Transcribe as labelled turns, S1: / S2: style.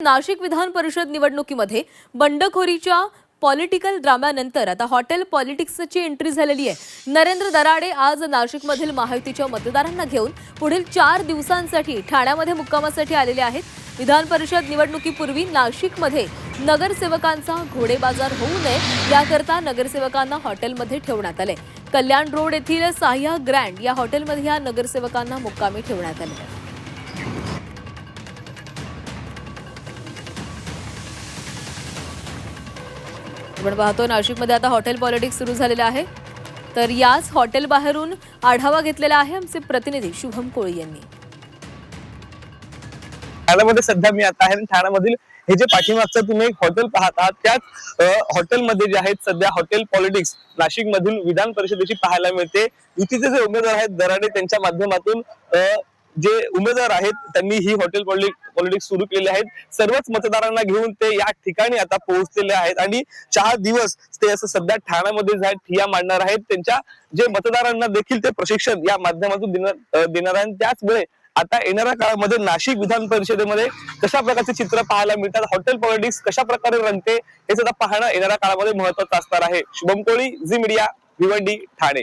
S1: नाशिक विधान परिषद निवडणुकीमध्ये बंडखोरीच्या पॉलिटिकल ड्राम्यानंतर आता hotel पॉलिटिक्सची entry झालेली आहे। नरेंद्र दराडे आज नाशिकमधील महायुतीच्या मतदारांना घेऊन पुढील 4 दिवसांसाठी ठाण्यामध्ये मुक्कामासाठी आलेले आहेत। विधान परिषद निवडणुकीपूर्वी नाशिकमध्ये नगरसेवकांचा घोडेबाजार होऊ नये याकरता नगरसेवकांना हॉटेलमध्ये ठेवण्यात आले। कल्याण रोड येथील साह्या ग्रँड या हॉटेलमध्ये या नगरसेवकांना मुक्कामी ठेवण्यात आले। आपण पाहतो नाशिकमध्ये आता हॉटेल पॉलिटिक्स सुरू झालेलं आहे। तर याच हॉटेल बाहेरून आढावा घेतलेला आहे आमचे प्रतिनिधी शुभम कोळी यांनी।
S2: ठाण्यामध्ये सध्या मी आता आहे। ठाण्यामधील हे जे पाठीमागचं तुम्ही एक हॉटेल पाहत आहात त्याच हॉटेलमध्ये जे आहेत सध्या हॉटेल पॉलिटिक्स नाशिक मधील विधान परिषदेची पाहायला मिळते। युतीचे जे उमेदवार आहेत दराडे त्यांच्या माध्यमातून जे उमेदवार आहेत त्यांनी ही हॉटेल पॉलिटिक्स सुरू केली आहेत। सर्वच मतदारांना घेऊन ते या ठिकाणी आता पोहोचलेले आहेत आणि 4 दिवस ते असं सध्या ठाण्यामध्ये ठिय्या मांडणार आहेत। त्यांच्या जे मतदारांना देखील ते प्रशिक्षण या माध्यमातून देणार आहेत। त्याचवेळी आता येणाऱ्या काळामध्ये नाशिक विधान परिषदेमध्ये कशा प्रकारचे चित्र पाहायला मिळतात, हॉटेल पॉलिटिक्स कशा प्रकारे रंगते हे सुद्धा पाहणं येणाऱ्या काळामध्ये महत्त्वाचं असणार आहे। शुभम कोळी, झी मीडिया, भिवंडी, ठाणे।